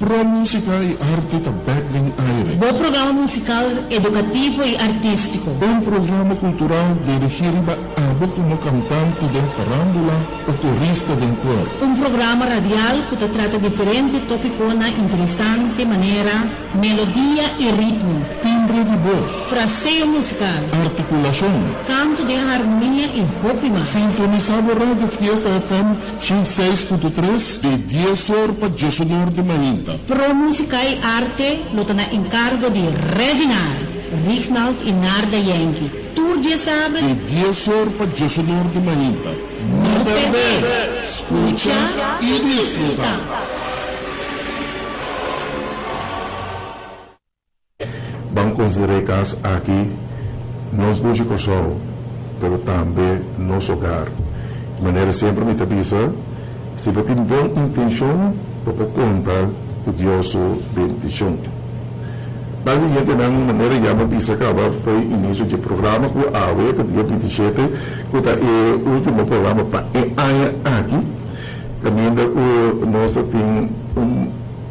Pro música e arte também em aire. Bom programa musical, educativo e artístico. Um programa cultural dirigido a como cantante de farándula ou corista de cor. Um programa radial que trata diferentes tópicos na interessante maneira, melodia e ritmo. Timbre de voz. Fraseio musical. Articulação. Canto de harmonia e ritmo. Sintonizado Rádio Fiesta FM X6.3 de 10 horas para 10 horas de manhã. Pro música e arte, lo tem encargo de Reginar, Rignald e Narda Yankee. Tour de sábado. De 10 horas para 10 horas de manhã. Não perder, escucha e desfruta. Vamos considerar aqui nós músicos só, mas também nosso hogar. De maneira sempre me avisa, se você tem boa intenção, você conta com Deus bendição. Bagi gente nang maneira já me avisa que foi início de programa com a AWE, que dia 27, que é o último programa para a aqui. Caminho o nosso tem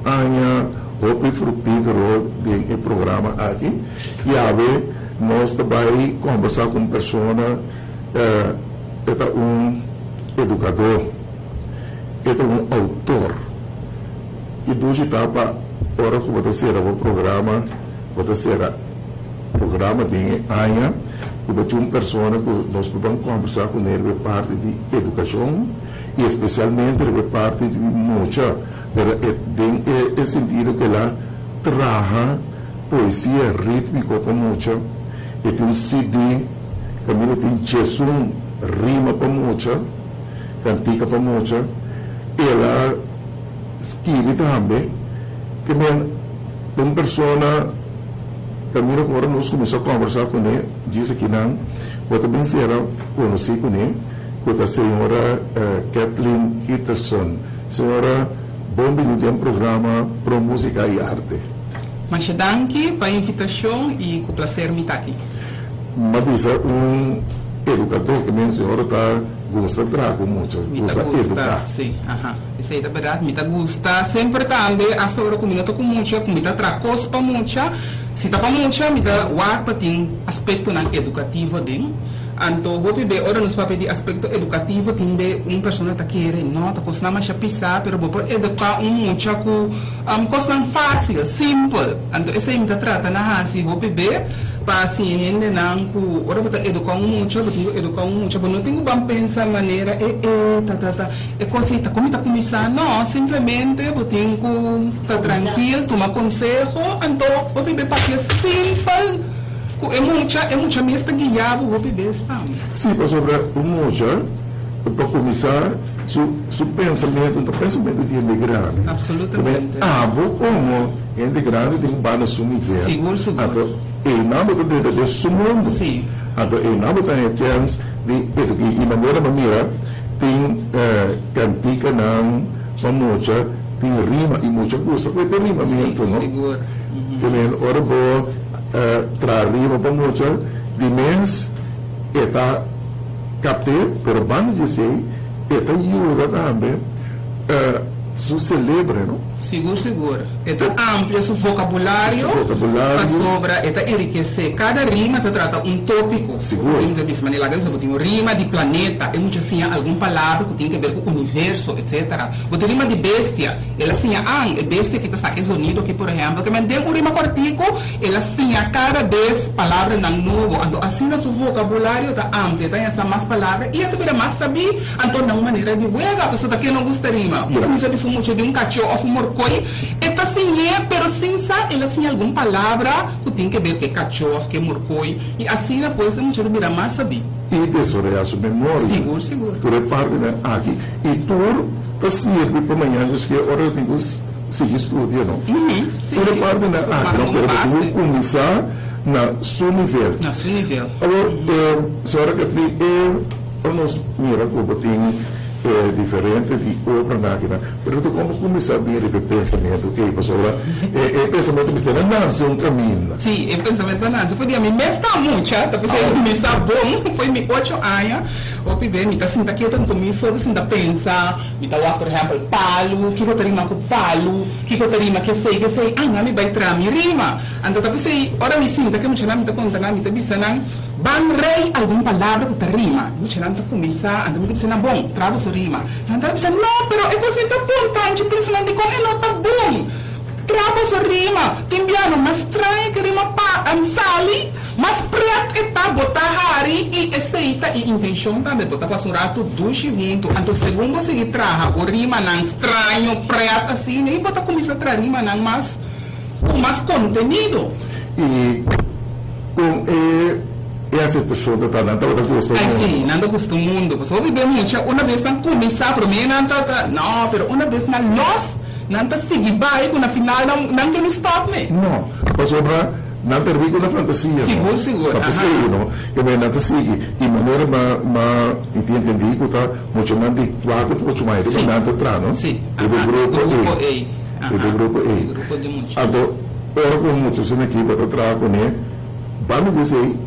ano hope frutífero de programa aqui. E a AWE nós também conversar com pessoa, é educador, é autor. E duas etapas, ora que você será o programa de ANHA, que você uma pessoa que nós podemos conversar com ele parte de educação e especialmente de parte de muita, é sentido que ela traga poesia rítmica para muita, e tem um CD, que a tem Jesus, rima para muita, cantica para muita, ela escreve também, que uma pessoa caminho agora nós começamos a conversar com ele, disse que não, eu também será conheci com ele, com a senhora Kathleen Hitterson. Senhora, bom vindo a um programa Pro Música e Arte. Mas danke para a invitação e com prazer me estar aqui. Mas educador que a senhora está gosta de trabalhar muito, gosta de educar. Sim, isso aí é verdade, me gosta sempre também, hasta agora comigo estou com muito, comigo trabalho para muito, se está para muito, me dá o tem aspecto educativo dele. Então, vou pedir, ora nos papéis de aspecto educativo, tem uma pessoa que quer, não, está custando mais pisar, mas vou educar muito, custando fácil, simples. Então, isso aí me trata na raça, vou pedir, para assim, não, ora vou educar muito, mas não tenho bem pensar maneira, é coisa, está como está começando, não, simplesmente, vou ter que estar tranquilo, tomar conselho, então, vou pedir para que é simples. É muita mesta guiada o bebê está. Sim, para sobre o moja, para começar, o pensamento de integrante. Absolutamente. Vou como integrante de um bar no nível. Seguro. E não vou ter de seu mundo. Sim. E não vou ter chance de maneira tem cantica não, para moja, tem rima e muita coisa, porque tem rima mesmo, não? Seguro. Também, ora boa. Trarriba para muita de mês está captei, pero vamos dizer está ajuda também se celebra, não? Seguro. É amplo seu vocabulário para sobra, é enriquecer. Cada rima trata um tópico. Seguro. Então, de maneira você tem rima de planeta, é muito assim, alguma palavra que tem a ver com o universo, etc. Você rima de bestia, ela assim, é bestia que está aqui sonido aqui, por exemplo, que me deu um rima cortico, ela assim, cada vez palavra não novo, então assim o seu vocabulário está amplo, tem essa mais palavra e também mais saber, então não maneira de a pessoa daqui não gosta de rima. Não sabe se muito de um cachorro ou um morcoi, é assim, pero sem saber, ela assim, alguma palavra que tem que ver com cachorro, que morcoi, e assim depois a gente vai mais saber. E desoriar a sua memória. Seguro. Tu é parte aqui. E tu, para servir para amanhã, diz que agora eu tenho que seguir estudo, não? Tu é parte aqui, não? Pero tu começar na seu nível. Na seu nível. Agora, senhora Kathleen, nós mira como tem diferente de outra máquina. Pero tu como começar a ver o pensamento, pastora, pensamento que está nasce um caminho. Sim, o pensamento nasce. Foi dia, me está muito, tá pensando, me está bom, foi me 8 anos, ou bem, me está senta aqui, eu tenho comigo, só sinta pensar, me está lá, por exemplo, palo, que eu teria com palo, que eu teria que sei, não me vai trazer, me rima. Então, tá pensei, ora me sinta, que me chama, me está contando, me está pensando, ban rei alguma palavra que te rima, me chama, tá começar, então me está pensando, bom, trava sua rima. Então, pensando, não, pero eu vou sentar bom, tá, gente, pensando, como não tá bom. Trava sua rima, timbiano, mas trai que rima pa ansali, mas preto está botar hari e aceita e intenção também botar para um rato duche junto. Então segundo você traga o rima não estranho preto assim, nem botar começar a trazer rima não mais contenido. E com essa situação da Tananta, outra coisa. Ai sim, não gosto do mundo. Só viver muito, uma vez não começar para mim não tá, não, pero uma vez não nós não tá seguir bem, na final não can stop me. Não, passou para não perdi com a fantasia. Seguro. Tá possível, não? Eu vou não tá seguir. E maneira mas entendi que tá muito mais de 4 por mais de não tá atrás, não? Sim. Do grupo A. Do grupo A. Grupo de muitos. Então, ora com muitos na equipe tá atrás com ele. Vamos dizer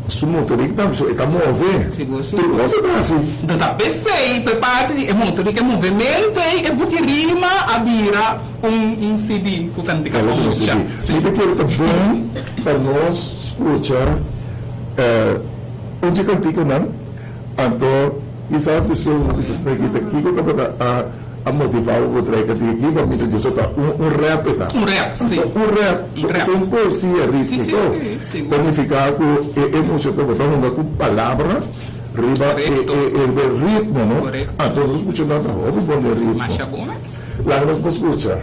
su motorista está movendo. Seguro. Tu gosta de assim? Então, tá pensei, parte é motorista, é movimento, é porque rima a vira um CD que canta com um CD. Então, que tá bom para nós escutar onde cantica não? Então, isso as pessoas estão aqui que tá a motivar o outro que aqui vamos dizer um rap tá. Um rap, sim. Um rap. Com poesia rítmica. Sim. Planificar com muito tempo com palavra riba el ritmo, não? Correcto. A todos escuchando nada, óbvio bom de ritmo. Mas é bom, né? Lá nós vamos escutar.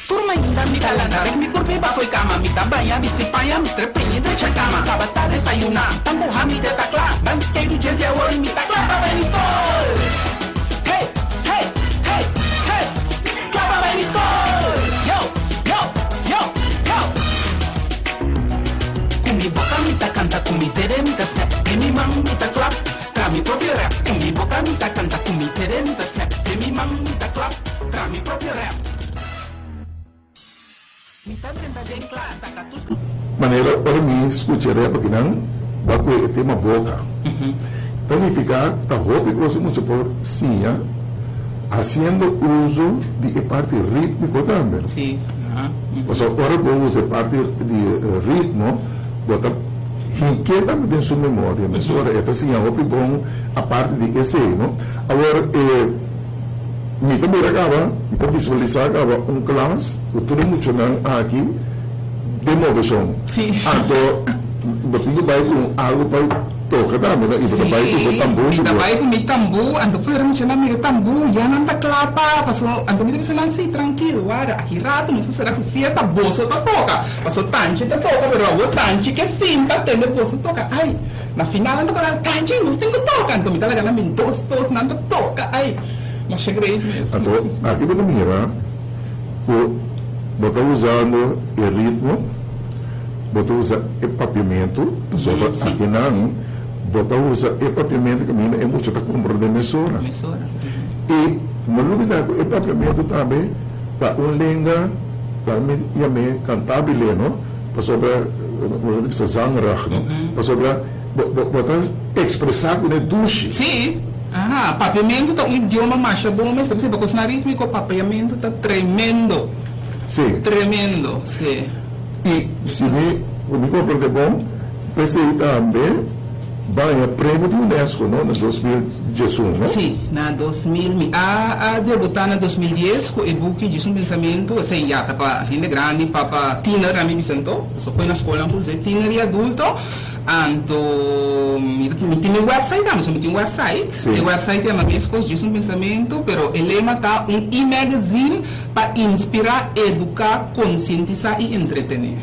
Turma ainda me calanda, rek mi kurbi ba foi kama, mi tabaya, mi stipaya, mi strepinha, deixa cama, tabata desayuna, tango hami de takla, dan skate gente a oi, mi takla, tava em sol. Hey, tava em sol. Yo. Kumi boca mi ta canta, kumi tere mi ta snap, mi mam mi ta clap, tra mi proprio rap, kumi boca mi ta canta, kumi tere mi ta snap, mi mam mi ta clap, tra mi proprio rap. Maneira para mim escutar porque não vai ter uma boca. Planificar tá roupa que você muito por sim, fazendo uso de parte rítmico também. Sim. Ou seja, agora vou usar parte de ritmo, botar inquieta em sua memória, mas agora é assim, é bom a parte de esse, não? Agora me também acaba, para visualizar acaba classe, que tudo muito aqui de movição. Sim. Então, botinho vai com algo para tocar também, né? E você vai com tambor. Kita vai com mi tambu, ando foi realmente na minha tambu, já não tá clapa, passou, ando me disse assim tranquilo, agora aqui rato, não sei será que fiesta bolso tá toca, passou tanche tá toca, pero agora tanche que sim tá tendo bolso toca, ai, na final ando com tanche, não tem que tocar, então me tá ligando me tos não tá toca, ai. Mas cheguei mesmo. Então, aqui para mira, botar usando o ritmo, botar usar o papiamento, sobre aqui não, botar usar o papiamento que é muito para comprar de emissora. E não olvidar que o papiamento também para língua, para mim cantável, não? Para sobre o que se zangrach, não? Para sobre botar expressar com o duche. Sim. Papiamento tá um idioma mais bom, mas você vai cozinhar rítmico, papiamento tá tremendo. Sim. Tremendo, sim. E se me compreender bom, pensei também vai a prêmio do Unesco, não? Na 2018, não? Sim, na 2000, a debutar na 2010 com o e-book de um pensamento, assim, já tá para gente grande, para teenager, a mim me sentou, só foi na escola, por dizer, teenager e adulto, então, tem um website, mas tem um website. O website é uma mesma coisa, diz um pensamento, pero o lema tá e-magazine para inspirar, educar, conscientizar e entretener.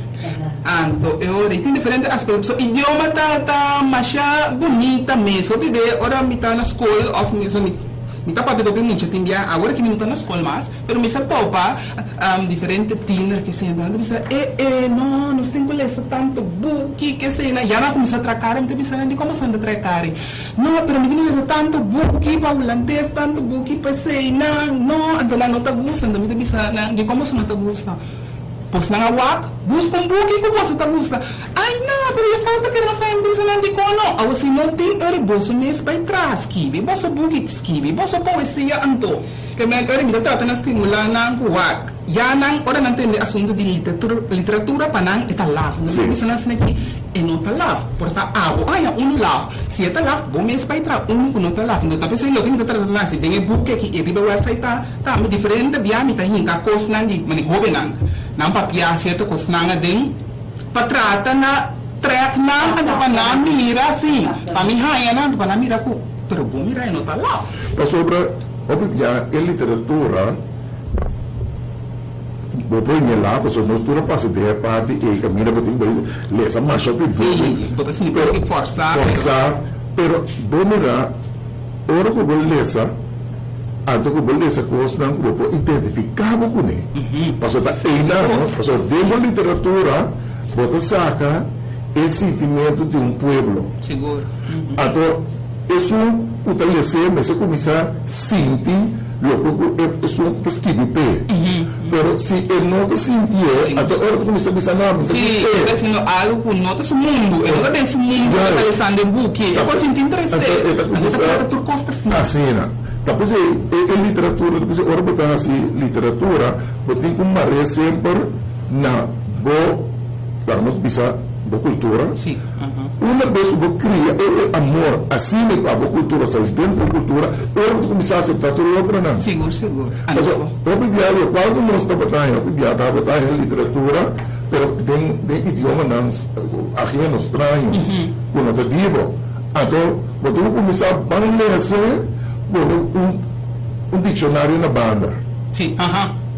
Então, tem diferentes aspectos. O idioma tá mais bonita mesmo. Ora, me tá na escola, me tá para ver muito, agora que me tá na escola mais, pero me sa topa diferente tinder que se anda, me sa não, nós temos que ler tanto book que se na já não começa a tracar, me pensa de como se anda tracar. Não, pero me diz tanto book para holandês, tanto book para se não, então não tá gostando, me pensa de como se não tá gostando. Pois na awak, busca book que você tá gostando. Ai não, pero falta que nós saímos de cono. Ou se não tem bolso mês para trás, escrever, bolso book escrever, bolso poesia anto. Que me me trata na estimular na awak. Já não, ora não tem assunto de literatura para não eta love. Não me sana aqui e não tá love. Porta água, ai love. Se eta love, bom mês para trás, que não tá love. Então tá pensando que me trata na se tem book aqui e riba website tá diferente bia me tá hinga cos nan di mani gobenan. Não papia certo cosnanga den patrata na track na para mira assim para mim raia na para mira com pero bom mira não tá lá para sobre obviar a literatura vou pôr lá para nós tudo passa de parte e caminha para ter lesa mais sobre sim pode assim porque forçar pero bom mira ora que vou lesa anto que beleza coisa não grupo identificava com ele passou tá passou vendo literatura bota saca esse sentimento de um pueblo seguro então isso utiliza mas começa a sentir logo isso que escreve pero se ele não te sentia então hora que começa a pensar não sim está sendo algo que nota o mundo eu não penso muito utilizando book eu posso sentir interessante então tu costa assim depois é literatura, depois ora botar assim literatura, botem como maré sempre na para nós pensar boa cultura. Sim. Uma vez que você cria amor assim para a boa cultura, se vem da cultura, ora você começar a aceitar tudo outra não. Seguro. Mas o quando nós estamos batendo literatura, pero tem idioma não ajeno, estranho, conotativo. Então, você começar a ler um dicionário na banda. Sim,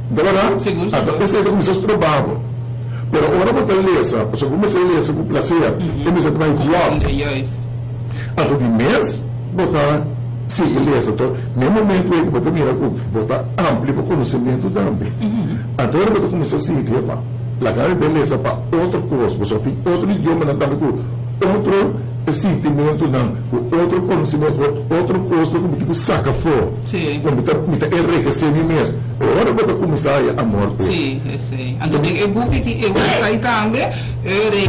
de verdade? Seguro. Então, esse começou a estudar. Pero agora você lê, você começa a ler com prazer, e você vai voar. Então, de mês, botar, sim, lê. Então, no momento em que você mira, botar amplo para conhecimento também. Então, agora você começa a seguir, lá cara beleza para outra coisa, você tem outro idioma também com outro sentimento não, outro conhecimento, outro custo que me saca fora. Sim. Me tá enriquecer mim mesmo. Agora vou começar a amor. Sim, eu sei. Então tem que eu vou sair também,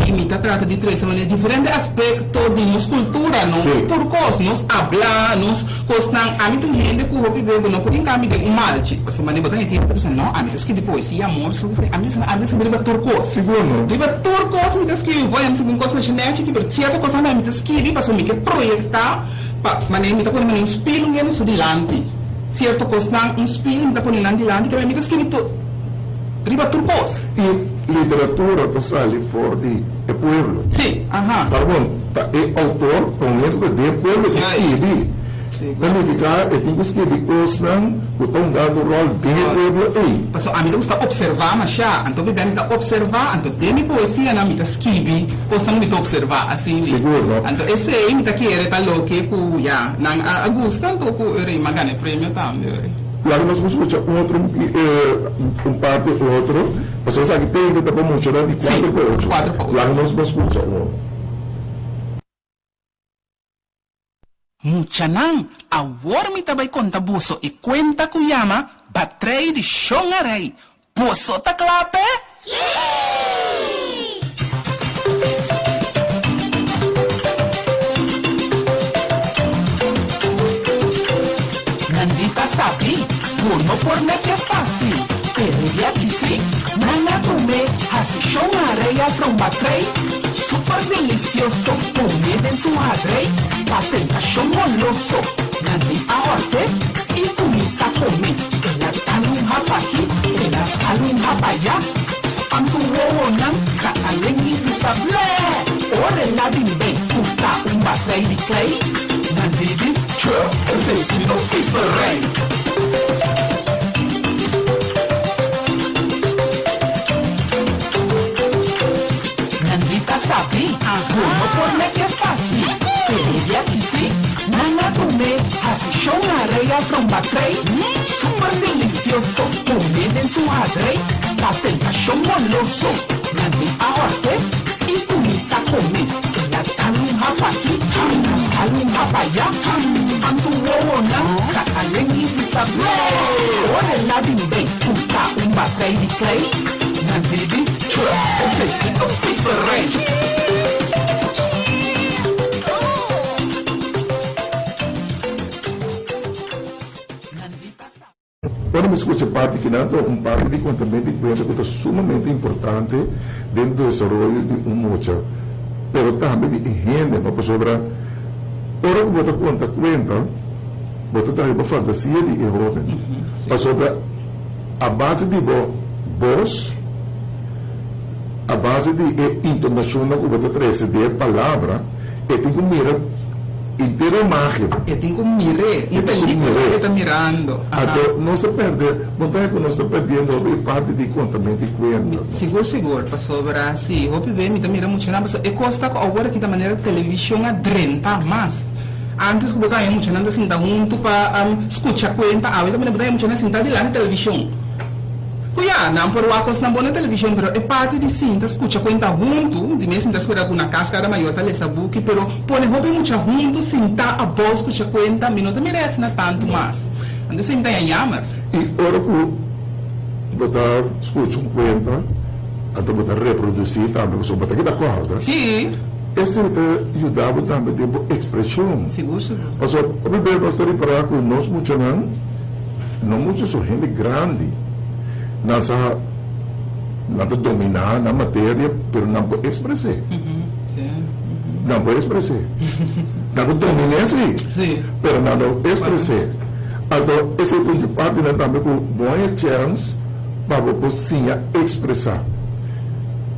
que me trata de três maneiras diferentes aspectos de nossa cultura, nós turcos, nós hablar, nós costam, a mim tem gente que o bebê não pode encaminhar de mal, você maneira botar gente que não, a mim que depois se amor, só você, a mim se brinca turcos. Seguro. Brinca turcos, me diz que vai se brincar com a genética, porque certa coisa não me diz que para me que projetar, para maneira me tá com um espelho e no sudilante. Certo coisa um espelho me tá com dilante, que me diz que me to riba turcos. E literatura passa ali fora de pueblo. Sim, Tá bom, é autor com de pueblo que escreve. Planificar, eu tenho que escrever coisas que estão dando rol dentro do pueblo. Mas a mim gusta observar, mas já, então me dá observar, então tem minha poesia na minha escrever, coisa não me observar, assim. Seguro. Então esse aí me tá querendo tá louco que já, não a gusta, então que eu magane prêmio também. Lá nós vamos escutar outro, parte outro, mas você sabe que tem que estar muito de 4 para 8. Lá nós vamos escutar Muchanan, agora me também conta buso e conta kuyama, batrei de shongarei. Buso tá clape? Nandita sabe, uno por me que é fácil. Queria dizer, nana come, hasi shongarei a trombatrei. Super delicioso, comida en su madre, patentación goloso, nadie ahorte y comisa come, el atalun hapaki, el atalun hapaya, spam su huevonan, catalen y pisable, ore la bimbe, puta un batei de clay. Nanzigi, truck, esse não fiz rei. Nanzita sabe, como por que é fácil. Ele aqui sim, nana comer, assim show na areia, tromba trem. Super delicioso, comer em sua rei. Batei cachorro moloso, Nanzita horte. E comissa a comer. Ela tá num rapa aqui, tá num rapa allá. Anso uona, sacalengue de saber. Olha lá bem, puta, batei de clay. Nanzigi, esse não fiz rei. Quando me escuta parte que não parte de contamento de cuenta que é sumamente importante dentro do desenvolvimento de mocha, pero também de higiene, não por sobre ora que você conta, você traz uma fantasia de jovem, para sobre a base de voz, a base de entonação que você traz de palavra, e tem que mirar inteira imagem. Eu tenho que mirar, não tem que está mirando. Então, não se perde, vontade que não está perdendo parte de contamento de cuenta. Seguro, para sobre assim, o PB me mira muito na pessoa. E costa agora que da maneira que a televisão adrenta mais. Antes que botar muito nada assim, dá muito para escutar cuenta, agora também botar muito nada assim, tá de lá na televisão. Cuia, não por o acos na boa televisão, pero é parte de sim, tá escuta cuenta junto, de mesmo tá esperando com na casca maior tá lesa book, pero põe roupa muito junto, sim, tá a boa escuta cuenta, minuto merece na tanto mais. Ando sempre tem a yama. E ora que botar escuta cuenta, então botar reproduzir também, você botar aqui da corda. Sim. Esse te ajudava também tempo expressão. Seguro. Mas o primeiro gostaria para que nós muito não muito só gente grande. Nasa dominar na matéria, pero não pode expressar. Não pode expressar. Não pode dominar, sim, pero não pode expressar. Então, esse é de parte também com boa chance para você expressar.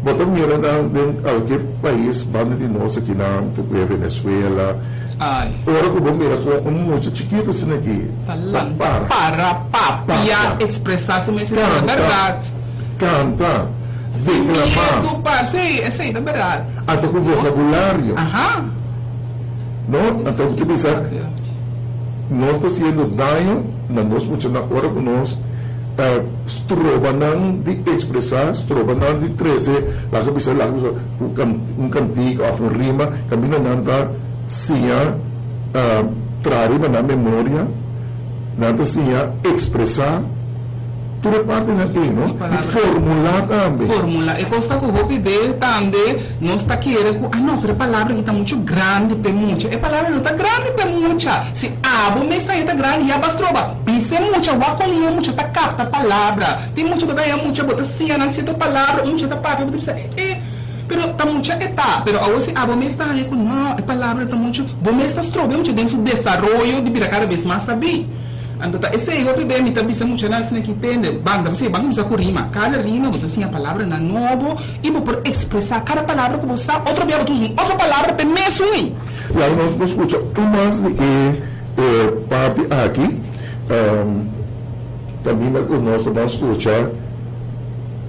Botamos mirando em qualquer país, banda de nós aqui na Venezuela. Ora que vamos mirar com mocha chiquita assim aqui. Para papia expressar-se, mas isso é verdade. Canta, declamar. Sim, essa aí é verdade. Até com vocabulário. Não? Então, você pensa, nós está sendo dano na nossa mocha na hora que nós estrobanando de expressar, estrobanando de trazer, lá que precisa lá um cantigo, uma rima, caminhando sim trazer na memória, nada sim expressar, tudo parte daquilo, não? E formular também. Formular. E costa que o hobby B também, não está querendo, não, pero a palavra que está muito grande para muito. A palavra não está grande para muito. Se mas está grande, já bastroba. Pise muito, o acolhia muito, está capta a palavra. Tem muito que dá muito, bota sim, não sei a palavra, muito está parte, você precisa, pero está muito pero a você mas está ali com não, a palavra está muito, bom está estrobe muito dentro do desenvolvimento de virar cada vez mais saber. Então, esse é o PBM também se muito nada assim que entende. Banda, você vai começar com rima. Cada rima você assim a palavra na novo e vou expressar cada palavra que você outra dia você outra palavra para mesmo. Lá nós vamos escutar umas parte aqui. Também nós vamos escutar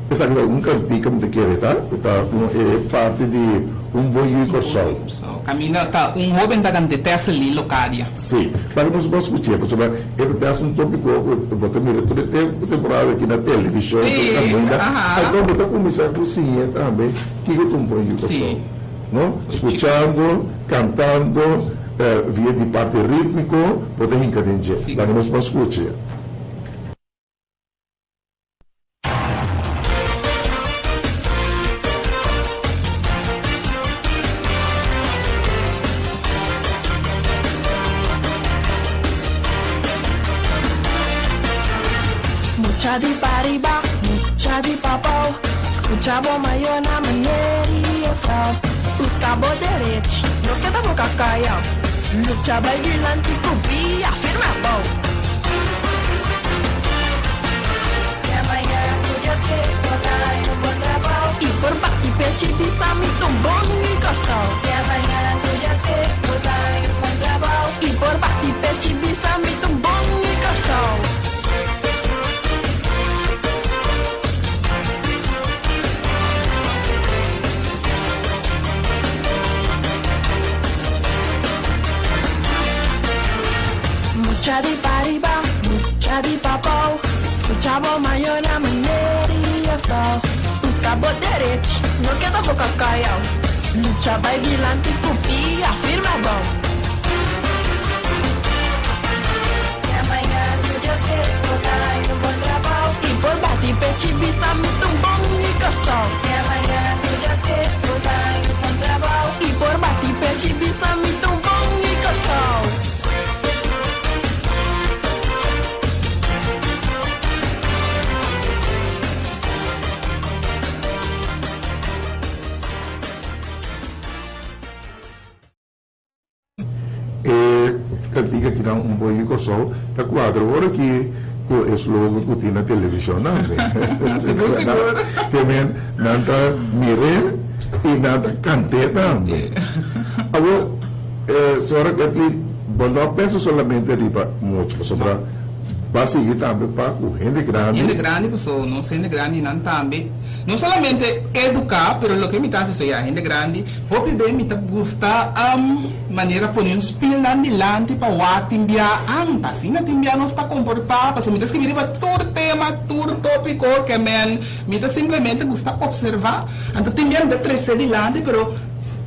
essa aqui é um cantigo que me quer, tá? É parte de bom e corsal. Caminha tá jovem da cantidade ali locária. Sim, mas nós vamos escutar, porque esse é um tópico que você mira toda temporada aqui na televisão, então você começar a cozinhar também, que é um bom e corsal, não? Escutando, cantando, via de parte rítmico, poder encadear. Lá nós vamos escutar. Mucha di pariba, mucha di papau. Escuchamos maior na maneira os cabos direitos, não queda boca caia. Lucha bailante, cubia, firma a mão. E amanhã podia ser, botar no contrabal. E por baixo, peixe, pisa, muito bom e coração. E amanhã podia ser, mucha de pariba, mucha de papau. Escuchamos maior na maneira flow. Busca bo direito, não queda boca caião. Lucha vai dilante, cupi, afirma bom. E amanhã no Deus que botar no bom trabalho. E por bate peixe, vista muito bom e gostão. E amanhã no Deus que botar no bom trabalho. E por bate peixe, vista muito bom e gostão. Cantiga que dá um bom sol, tá 4 horas que o slogan que tem na televisão, não é? Seguro. Que vem, nada mire e nada cante também. Agora, senhora Kathleen, não pensa somente riba muito sobre vai seguir também para o gente grande. Gente grande, pessoal, não gente grande, não também. Não somente educar, pero lo que me está dizendo é gente grande. Hope bem me tá gusta maneira por um spil na milante para o timbia anta, assim na timbia não está comportar, porque muitas que viram todo tema, todo tópico que me tá simplesmente gusta observar. Então timbia de 13 de lante, pero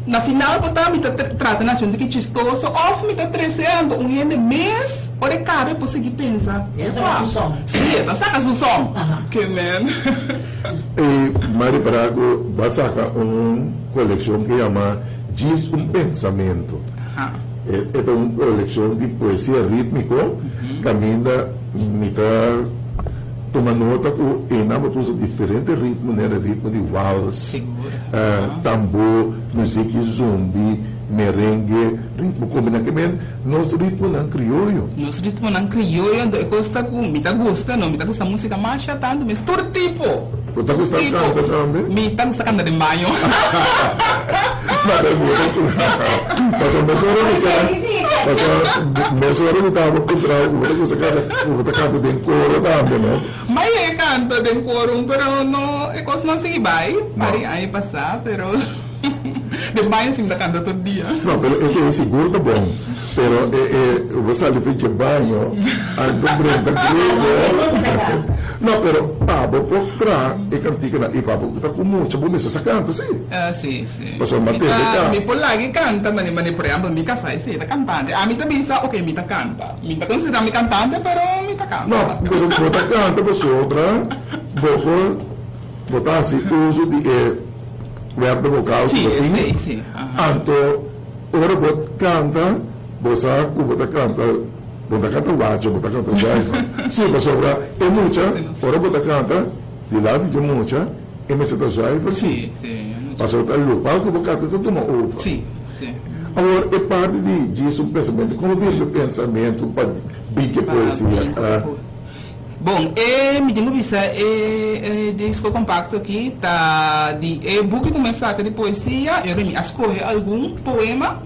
na final botar me tá tratando assim de que chistoso, ou me tá trazendo gente mês, ora cabe por seguir pensar. Essa é o som. Sim, essa saca o som. Que E Mari Brago vai sacar uma coleção que chama Diz um Pensamento. É uma coleção de poesia rítmica, que ainda me está tomando nota que em usa diferentes ritmos, né? Ritmo de vals, tambor, música zumbi, merengue, ritmo combinado. Nosso ritmo não crioulo. Nosso ritmo não crioulo, me gusta música marcha tanto, mas todo tipo. Você gosta de cantar também? Me gusta cantar de banho. Mas a mesora não estava contra você canta de coro também, não? Mas eu canto de coro, pero não, é coisa não se vai, para aí passar, pero de banho sim, canta todo dia. Não, pero esse é seguro, tá bom. Pero você ali fez de banho, não, pero pabo por trás e cantiga e pabo que tá com muita bom essa canta, sim. Sim. Mas o Mateus me por lá que canta, mas por exemplo, me casai, sim, tá cantante. A mim também sabe, ok, me tá canta. Me tá considerando me cantante, pero me tá canta. Não, pero você canta por outra, botar assim uso de verbo vocal. Sim. Então, ora você canta, você canta guacho, você canta jaiva. Sim, mas sobra é muita, ora você canta, de lado de muita, e me senta jaiva, sim. Mas o local que você canta, tudo uma uva. Sim. Agora, é parte disso o pensamento. Como vir o pensamento para bique poesia? Bom, me tenho visto disco compacto aqui, tá de book com mensagem de poesia, eu me escolhi algum poema,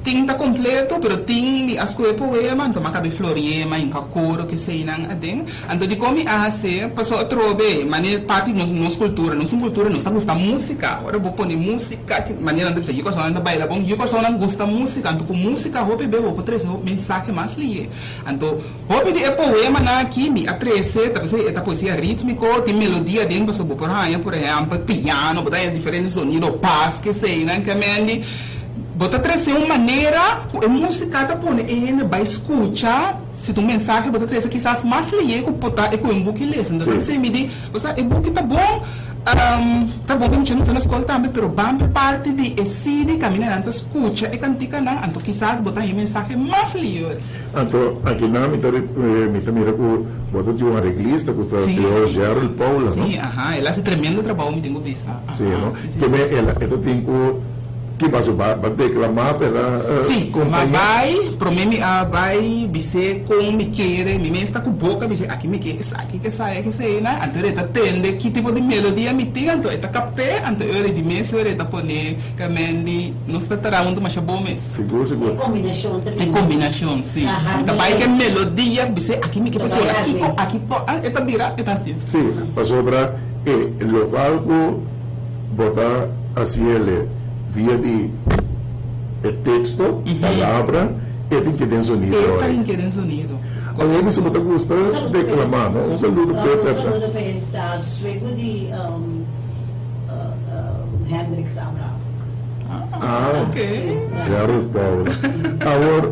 tinta completo, pero tem escolhi poema, então acabei floriema em coro que sei não adem, então de como assim, passou a trobe, maneira parte nossa cultura, nós gosta música, agora vou pôr música, maneira não sei, eu gosto de bailar bom, eu gosto de gosta música, então com música hope bebo vou trazer mensagem mais li, então hope de poema na aqui me aprecie, tá você essa poesia rítmico, tem melodia dentro, passou por aí, por exemplo, piano, botar diferentes sonidos, paz que sei, não que bota trazer uma maneira, a música tá pondo, ele vai escutar, se tu mensagem bota trazer quizás mais lié com botar e com um book lesen, então você me diz, você o book tá bom que não tinha na escola também, pero bem parte de esse de caminhar antes escuta e cantica não, então quizás botar aí mensagem mais lié. Então aqui na me mira com bota de uma reglista com o senhor Gerald Paula, não? Sim, ela faz tremendo trabalho, me tenho visto. Sim, não? Que ela tem que vai declamar para sim, mas vai dizer como me quer, me está com boca, dizer aqui me quer, aqui que sai, né? Então ele atende que tipo de melodia me tem, então ele capte, então ele de mês ele põe que não está trazendo mais bom mês. Seguro. Em combinação, sim. Então vai que melodia, dizer aqui me quer, aqui está vira, está assim. Sim, para sobrar o local que botar assim ele via de texto, palavra, tem que ter sonido. Está em que sonido. Agora, você não gosta de declamar, não? Um saludo para Un saludo per sta suego di Hendrix Abraham. Ah, Ok. claro, Paulo. Agora,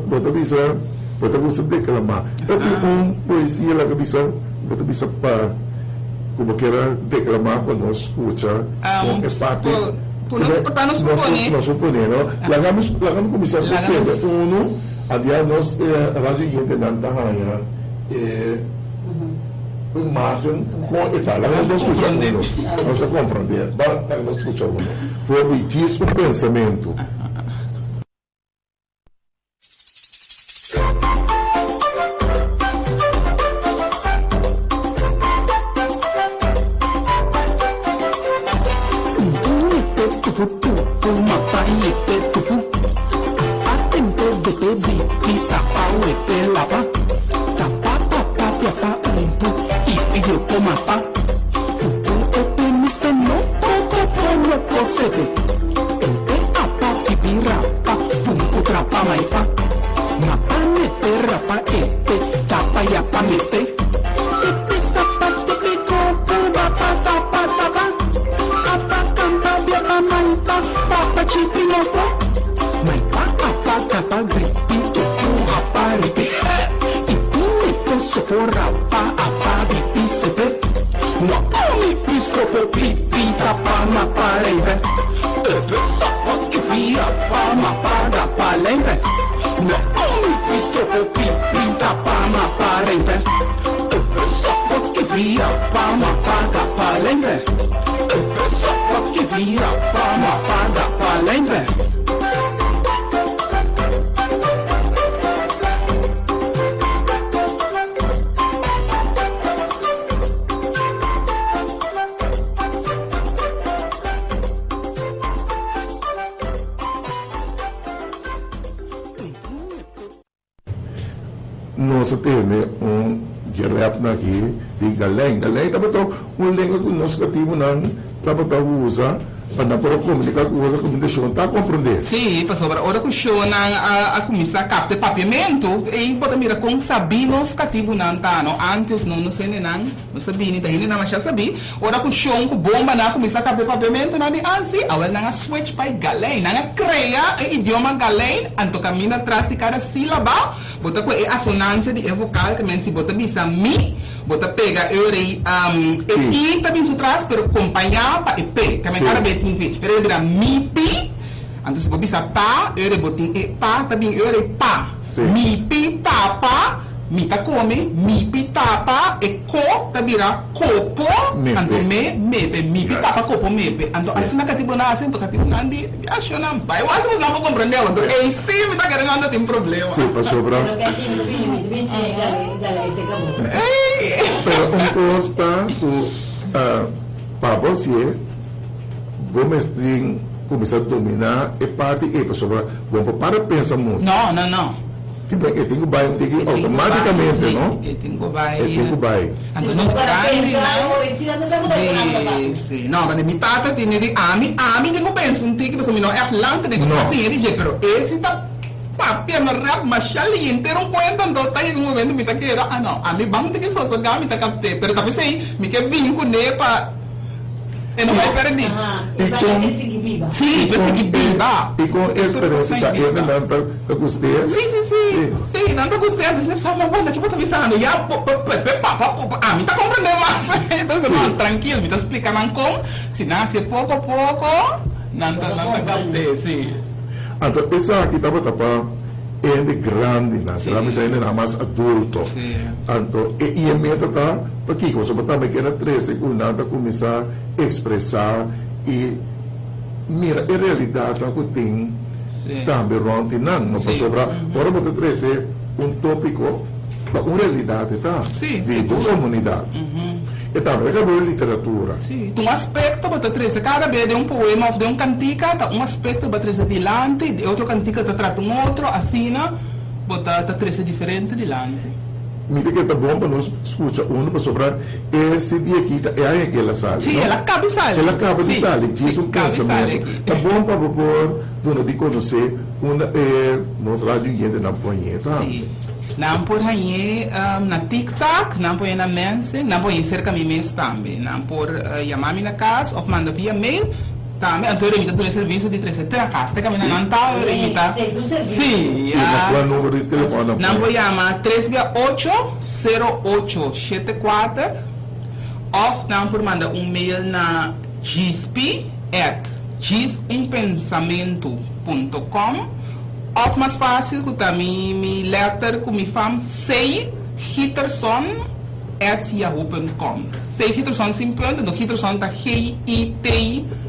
você gosta de declamar. Eu tenho poesia na cabeça, você para, como que era, declamar quando nós escuta, é parte... Para nos suponer. Nós suponer, não? Lagamos começar com o adiante nós, rádio gente não está imagem com Itália, nós não escutamos, nós não compreendemos, nós escutamos. Foi o pensamento. Nós temos rap aqui de Galém. Galém também é língua que nós cativos não usar para comunicar com a comunicação. Está a compreender? Sim, pessoal, agora que o show a começar a captar papiamento, e pode mirar com sabinos cativo não tá, não antes não sei nem não sabia nem daí não achar sabia. Agora que o show com bomba na começar a captar papiamento não de assim, agora não switch para Galém, não cria o idioma Galém, anto caminha atrás de cada sílaba, bota com a assonância de vocal que se bota bisa mi, bota pega e também se traz, pero acompanhar para p, que cada vez eu era mi pi, então se bisa pa, eu botin e pa também eu era pa, mi pi tapa, mi ta come, mi pi tapa e ko tabira copo, então me mi pi tapa copo mepe, então assim na cativo na assim, cativo na andi, acho não vai, eu acho que não vou compreender, então é sim me tá querendo andar tem problema. Sim, passou para. Pero costa para você vamos começar a dominar a parte e pessoal vamos para pensar muito. Não. Que bem, eu tenho bairro automaticamente, não? Eu tenho bairro. Eu tenho bairro. Então nós sim. Não, mas minha tata tinha de ami tenho penso um tique, pessoal, não é Atlanta, tenho assim, ele diz, pero esse tá papi na rap machali inteiro conta então tá em um momento me tá querendo não a mim vamos ter que só jogar me tá captei pero tá pensei me quer vir com ne para e não vai perder sim vai seguir viva e com experiência da ele não tá gostei sim não tá gostei você não sabe mas tipo tá pensando já me tá compreendendo mais então você tranquilo me tá explicando como se nasce pouco a pouco não tá captei sim. Então, essa aqui estava de grande, mas ainda mais adulto. Então, e a meta está aqui, você também quer 13 quando começar a expressar e mira, em realidade, que tem também ontem, não sobra. Agora você trazer tópico para uma realidade, tá? De uma comunidade. E também acabou a literatura. Sim. Um aspecto para trazer, cada vez de poema ou de cantica, um aspecto para trazer delante, de outro cantica trata outro, assim, para trazer diferente delante. mira que tá bom para nós escutar para sobrar esse dia aqui é aquela sala. Sim, não? ela acaba de sair. Ela acaba de Sim, sair, diz sim, um acaba de sair pensamento. aqui. Tá bom para propor, dona de conhecer nosso rádio gente na planeta. Sim. Não por aí na TikTok, não por aí na Mense, não por aí cerca de mês também. Não por chamar-me na casa ou mandar via mail. Também, então eu imito do serviço de 370 na casa. Tem que me não tá, eu imito. Sim, E qual número de telefone? não vou chamar 368-0874 ou não por mandar mail na gisp@gisumpensamento.com ou mais fácil que também me letter que me fam seihitterson@yahoo.com. Seihitterson simplesmente, do Hitterson tá G-I-T-ARSON.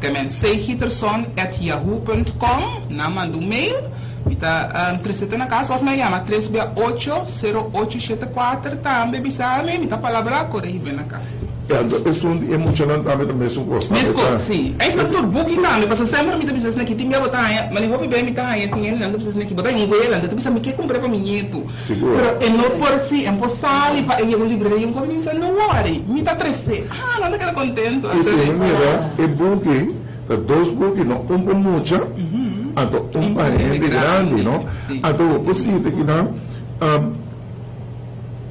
Que men seihitterson@yahoo.com. Na manda mail. Mita presente na casa, ou na chama 368-0874. Também bisame, mita palavra corrige na casa. É emocionante também um gosto. Mas sim, é que nós temos booking também, porque sempre me precisa aqui tinha botar, mas eu vou bem me tá aí, tinha não precisa aqui botar em goela, então precisa me que comprar para mim itu. Seguro. Pero é não por si, é por sali para eu livraria, como diz, não worry, me tá 13. Não tá contento. Esse mira, é booking, dois booking, não por mucha, então para gente grande, não? Então você que não,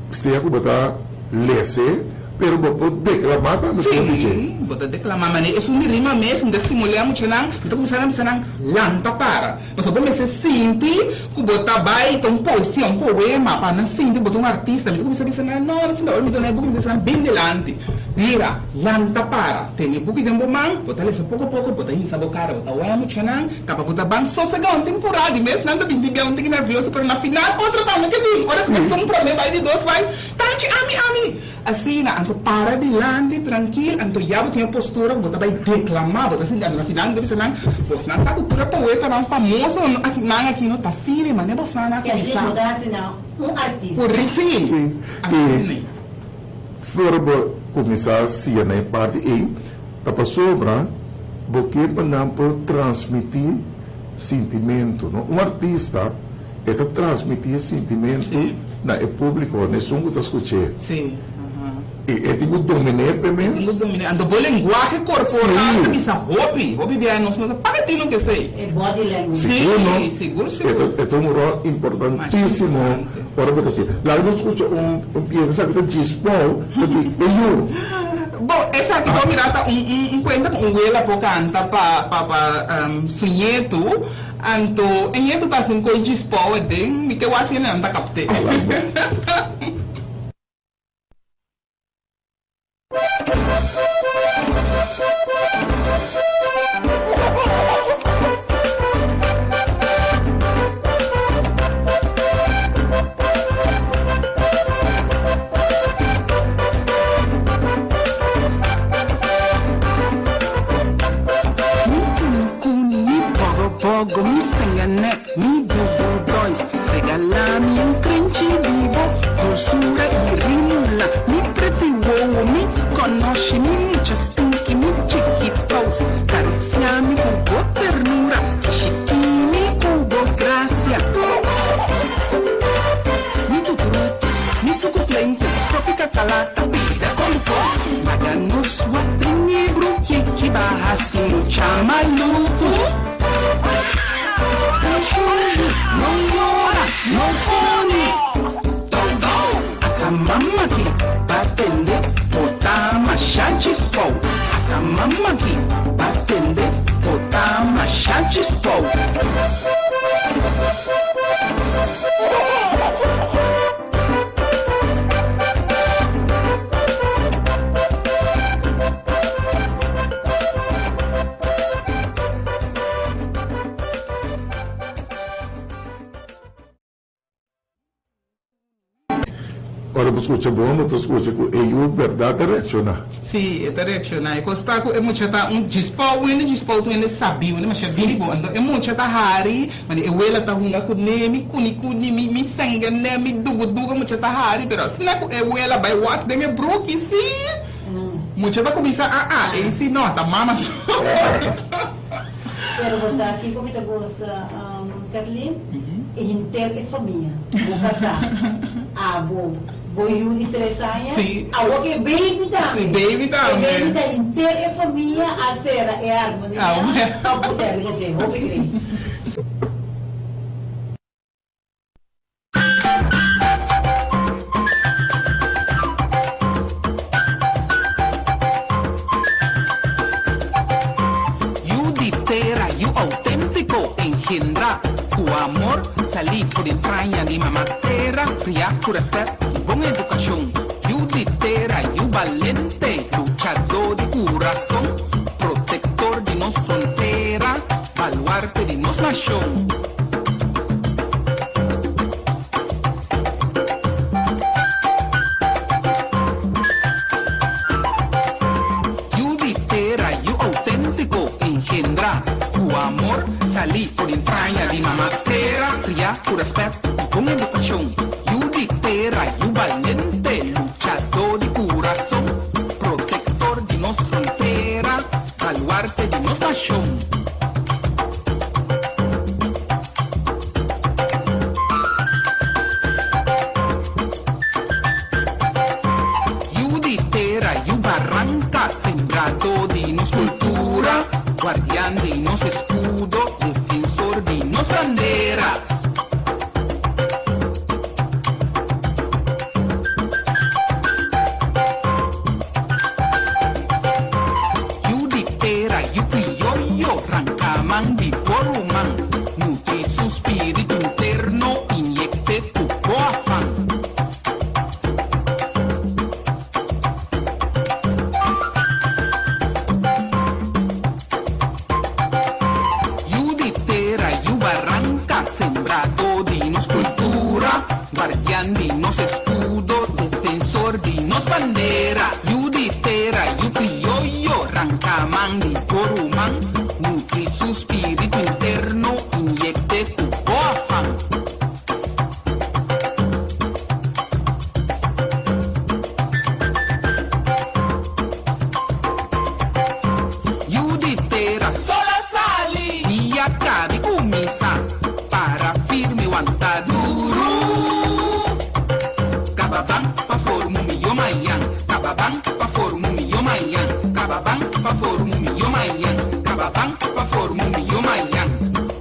você que botar lese pero vou declamar também. Sim, vou declamar, mas isso me rima mesmo, de estimular muito, não? Então começar a lanta para. Mas eu comecei a sentir que botar baita, poesia, poema, para não sentir, botar artista, então comecei a dizer, não, assim, não, me dá um pouco, bem delante. Vira, lanta para. Tem um pouco de mão, botar isso pouco a pouco, botar isso a boca, botar o amo, tchanang, capa botar bem sossegado, temporada, mesmo, não bem bem nervioso, pero na final, outra também que digo, parece que é um problema, vai de dois, vai, tanto, ami. Assim, anto para delante, tranquilo, anto já tinha postura, você vai declamar, você assim, na final deve ser não, você não sabe cultura poeta, não famoso, não aqui não tá assim, mas nem você não Quer dizer, mudar assim, não, artista. Por sim. Sim. E fora começar assim na parte e para sobra, porque para não transmitir sentimento, não? Um artista é que transmitir sentimento na público, né? Som que escutei. Sim. E digo dominar pelo menos. Ando bom linguagem corporal, que essa hobby bem nós não para ti não que sei. É body language. Sim, seguro. É um rol importantíssimo para você assim. Lá eu escuto pieza sabe que diz Paul, que eu. Bom, essa aqui vou mirar conta com ela para cantar para sunheto. Anto, em eto tá assim com diz Paul de me que eu assim não tá captei. Pogo, mi sengane, mi dubu dois. Regalami crente vivo, doçura e rimula. Mi pretty wow, mi conosce, mi stinky, mi chiquitos. Cariciami com ternura, chiquimi com gracia. Mi tuturuto, mi sucuplente, tropica calata, vida com pó. Maganos, negro, que barra, assim, chamaluco. Não llora, não pone. Acamama aqui, batende, botar machado pau. Acamama aqui, batende, botar machado pau. Ora, você escuta bom, você escuta que é verdade reacciona. Sim, é reaccionar. Costa é muito tá dispau, ele sabia, mas é bem bom. É muito tá hari, mas ela tá hunga com nemi, kuni mi sangue, nemi dugu muito tá hari, pero se não ela vai what de me broki sim. Muito tá começar esse não, tá mama só. Pero você aqui como você Kathleen, inter e família. Vou casar. Vou de 3 anos. Sim. Que baby também. Baby também. Baby da inter e família, a ser é harmonia. Não poder, não sei, vou ver. Engendra tu amor, salir por entraña de mamá tierra, criar por respeto y buena educación. You litera, you valente, luchador de corazón, protector de nos frontera, baluarte de nos nación. You litera, you auténtico, engendra tu amor, salir por entraña de mamá tierra, criar por respeto y con educación. You litera, you valente, luchador de corazón, protector de nos frontera, baluarte de nos nación. You litera, you barranca, sembrador de nos cultura, guardián de nos escudo, defensor de nos bandera. You litera, you criollo, rancamán de porumán, nutre su espíritu interno, inyecte tu afán. You litera, you barranca, sembrado de nos cultura, guardián de nos escudo, defensor de nos bandera. You litera, you criollo, rancamán de porumán, nutre su espíritu interno, inyecte tu afán. You litera, sola sali, y acá de comienza, para firme aguanta duro. Cababán pa formu mi yo mayan, cababán pa formu mi yo mayan, cababán pa formu mi yo mayan, cababán pa formu mi yo mayan.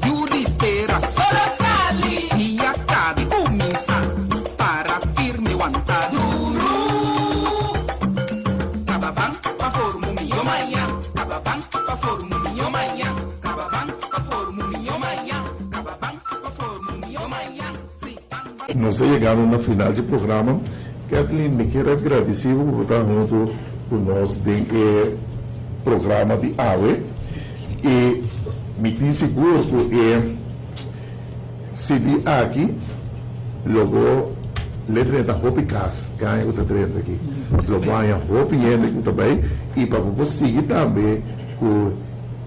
You litera, sola sali, y acá de comienza, para firme aguanta duro. Cababán pa formu mi yo mayan, cababán pa formu mi yo mayan, cababán pa formu mi yo mayan, cababán pa formu mi yo mayan. Sí, Nós chegamos na final do programa. Kathleen, me quero agradecer por estar junto conosco no programa de AWE. E me tenho seguro que se de aqui, logo, letra da Hope Cas, ganha outra treta aqui. Logo, ganha Hope e também. E para você seguir também com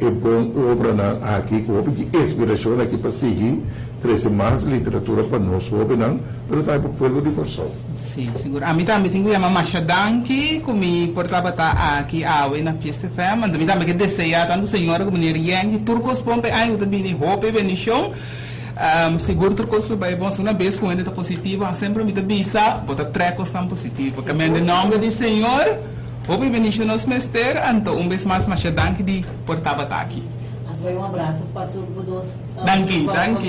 é bom obra aqui, com de inspiração aqui para seguir, trazer mais literatura para nós, mas também para o povo de Corsol. Sim, seguro. A mim também tenho uma marcha danke, como portava aqui na Fiesta FM, mas também que desejar tanto senhora como ninguém, turcos pompe aí também hope bendição. Seguro turcos foi bom, uma vez com ele está positivo, sempre me bisa, bota trecos tão positivo. Que em nome do Senhor, hope bendição nos mestre, então vez mais marcha danke de portava aqui. Um abraço para todos. Danke. Anto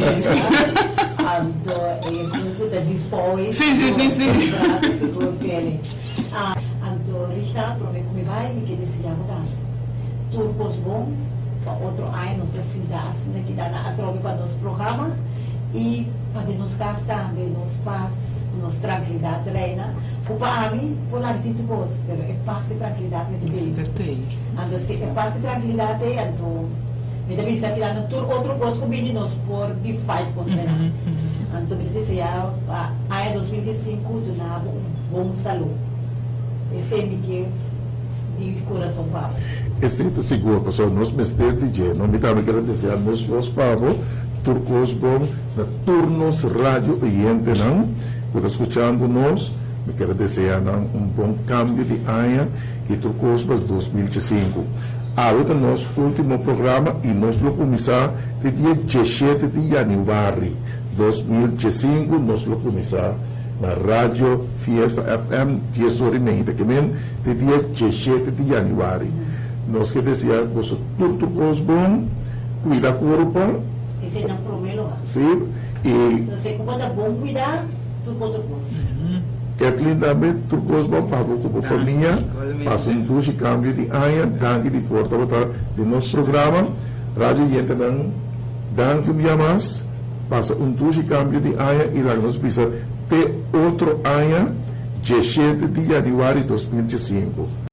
está disposto. Sim. Um abraço seguro que ele. Anto Richard, prometo que vai me querer se mudar. Turcos bom, para outro ano nós decidimos que dá na atrobe para nosso programa e para nos gastar, nos paz, nos tranquilidade reina. Para mim, por lá de turcos, mas é paz e tranquilidade nesse dia. Então, se é paz e tranquilidade, então me também sabe lá no outro gosto com meninos por de fight contra ela. Então me disse a 2025 do nabo bom saúde. Esse é que de coração para. Esse é seguro, pessoal, nós mestre DJ, não me também quero desejar meus pavos, turcos bom, na turnos rádio e não, que está escutando nós, me quero desejar bom câmbio de ano e turcos 2005. Ahora nosso último programa e nós vamos começar no dia 17 de janeiro 2015, nós vamos começar na Rádio Fiesta FM 10 horas e meia, que vem no dia 17 de janeiro. Nós que desejar você tudo bom, cuida do corpo, Esse não promelo. sim, e Se você cuida bom cuidar, tudo outro coisa. Kathleen também, tudo bom, para a família, igualmente. passa duche cambio de aia, danke de porta de nosso programa, Rádio Yentenan, danke mais, passa duche cambio de aia e lá nos precisa ter outro aia, 17 de janeiro de 2015.